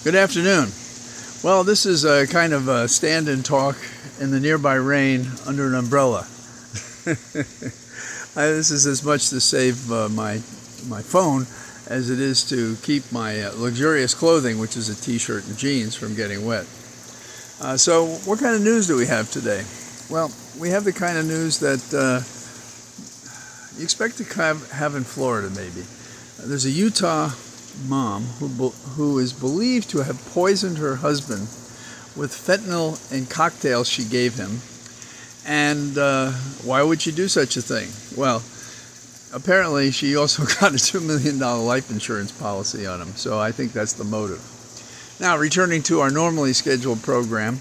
Good afternoon. Well, this is a kind of a stand-in talk in the nearby rain under an umbrella. This is as much to save my phone as it is to keep my luxurious clothing, which is a t-shirt and jeans, from getting wet. So what kind of news do we have today? Well, we have the kind of news that you expect to have in Florida, maybe. There's a Utah mom who is believed to have poisoned her husband with fentanyl in cocktails she gave him. And why would she do such a thing? Well, apparently she also got a $2 million life insurance policy on him, so I think that's the motive. Now, returning to our normally scheduled program,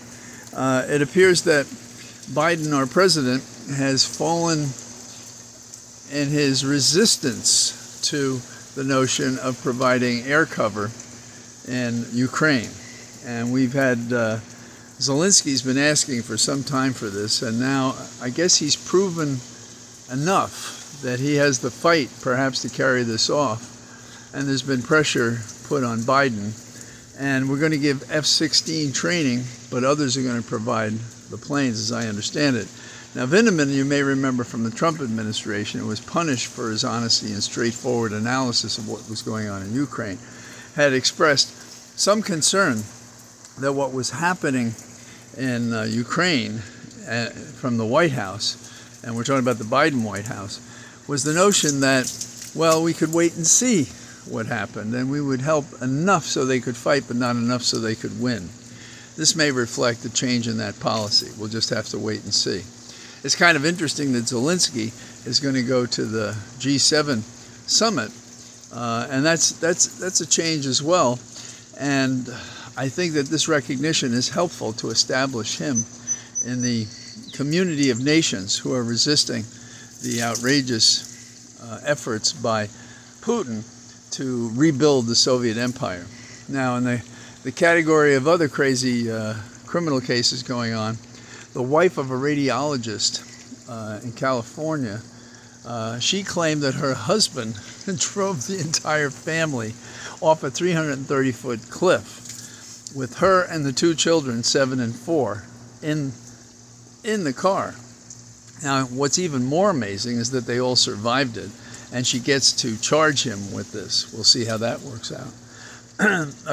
it appears that Biden, our president, has fallen in his resistance to the notion of providing air cover in Ukraine. And we've had Zelensky's been asking for some time for this, and now I guess he's proven enough that he has the fight perhaps to carry this off, and there's been pressure put on Biden, and we're going to give F-16 training, but others are going to provide the planes, as I understand it. Now, Vindman, you may remember from the Trump administration, was punished for his honesty and straightforward analysis of what was going on in Ukraine, had expressed some concern that what was happening in Ukraine from the White House, and we're talking about the Biden White House, was the notion that, well, we could wait and see what happened, and we would help enough so they could fight, but not enough so they could win. This may reflect a change in that policy. We'll just have to wait and see. It's kind of interesting that Zelensky is going to go to the G7 summit, and that's a change as well. And I think that this recognition is helpful to establish him in the community of nations who are resisting the outrageous efforts by Putin to rebuild the Soviet empire. Now, in the category of other crazy criminal cases going on, the wife of a radiologist in California, she claimed that her husband drove the entire family off a 330-foot cliff with her and the two children, 7 and 4, in the car. Now, what's even more amazing is that they all survived it, and she gets to charge him with this. We'll see how that works out.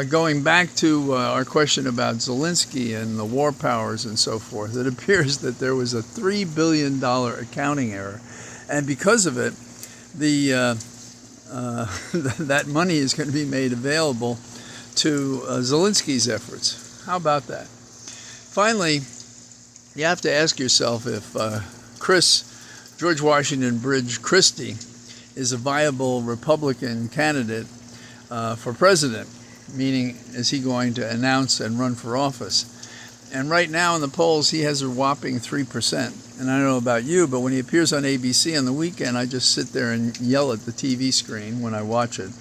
Going back to our question about Zelensky and the war powers and so forth, it appears that there was a $3 billion accounting error, and because of it, that money is going to be made available to Zelensky's efforts. How about that? Finally, you have to ask yourself if George Washington Bridge Christie is a viable Republican candidate for president, meaning is he going to announce and run for office? And right now in the polls, he has a whopping 3%. And I don't know about you, but when he appears on ABC on the weekend, I just sit there and yell at the TV screen when I watch it,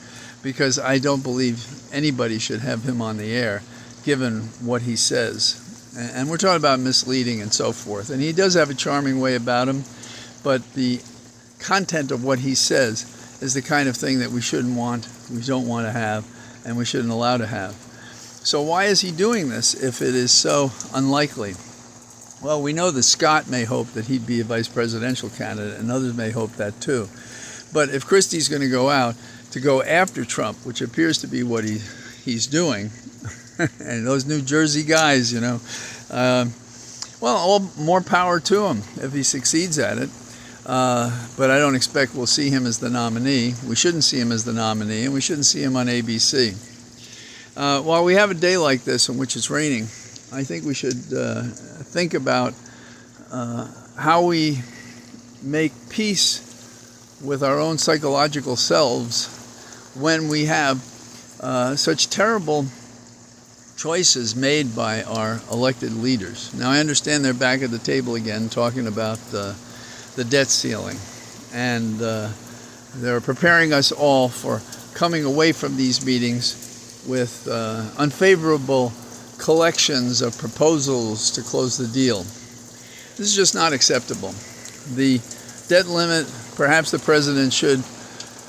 because I don't believe anybody should have him on the air, given what he says. And we're talking about misleading and so forth. And he does have a charming way about him, but the content of what he says is the kind of thing that we shouldn't want, we don't want to have, and we shouldn't allow to have. So why is he doing this if it is so unlikely? Well, we know that Scott may hope that he'd be a vice presidential candidate, and others may hope that too. But if Christie's going to go out to go after Trump, which appears to be what he's doing, and those New Jersey guys, well, all more power to him if he succeeds at it. But I don't expect we'll see him as the nominee. We shouldn't see him as the nominee, and we shouldn't see him on ABC. While we have a day like this in which it's raining, I think we should think about how we make peace with our own psychological selves when we have such terrible choices made by our elected leaders. Now, I understand they're back at the table again talking about the debt ceiling, and they're preparing us all for coming away from these meetings with unfavorable collections of proposals to close the deal. This is just not acceptable. The debt limit, perhaps the president should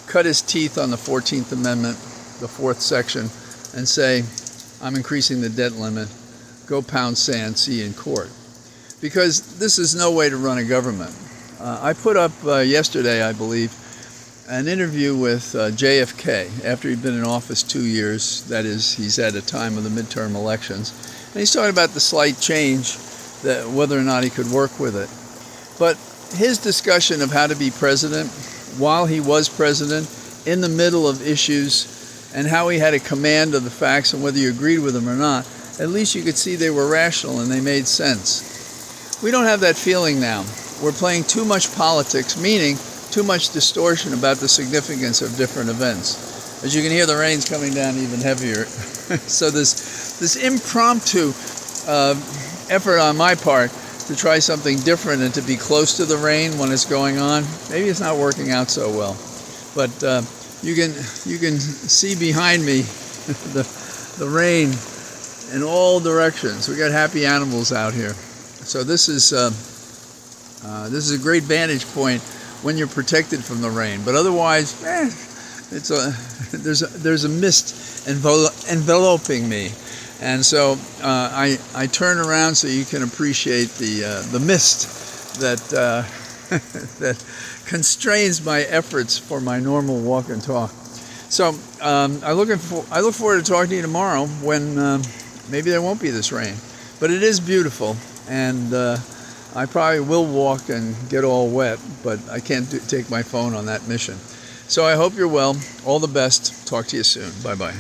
cut his teeth on the 14th Amendment, the 4th section, and say, I'm increasing the debt limit. Go pound sand, see you in court. Because this is no way to run a government. I put up yesterday, I believe, an interview with JFK after he'd been in office 2 years. That is, he's at a time of the midterm elections. And he's talking about the slight change, that whether or not he could work with it. But his discussion of how to be president while he was president, in the middle of issues, and how he had a command of the facts, and whether you agreed with them or not, at least you could see they were rational and they made sense. We don't have that feeling now. We're playing too much politics, meaning too much distortion about the significance of different events. As you can hear, the rain's coming down even heavier. So this impromptu effort on my part to try something different and to be close to the rain when it's going on, maybe it's not working out so well. But you can see behind me the rain in all directions. We got happy animals out here. So this is a great vantage point when you're protected from the rain. But otherwise, there's a mist enveloping me. And so I turn around so you can appreciate the mist that that constrains my efforts for my normal walk and talk. So I look forward to talking to you tomorrow when maybe there won't be this rain, but it is beautiful, and I probably will walk and get all wet, but I can't take my phone on that mission. So I hope you're well. All the best. Talk to you soon. Bye-bye.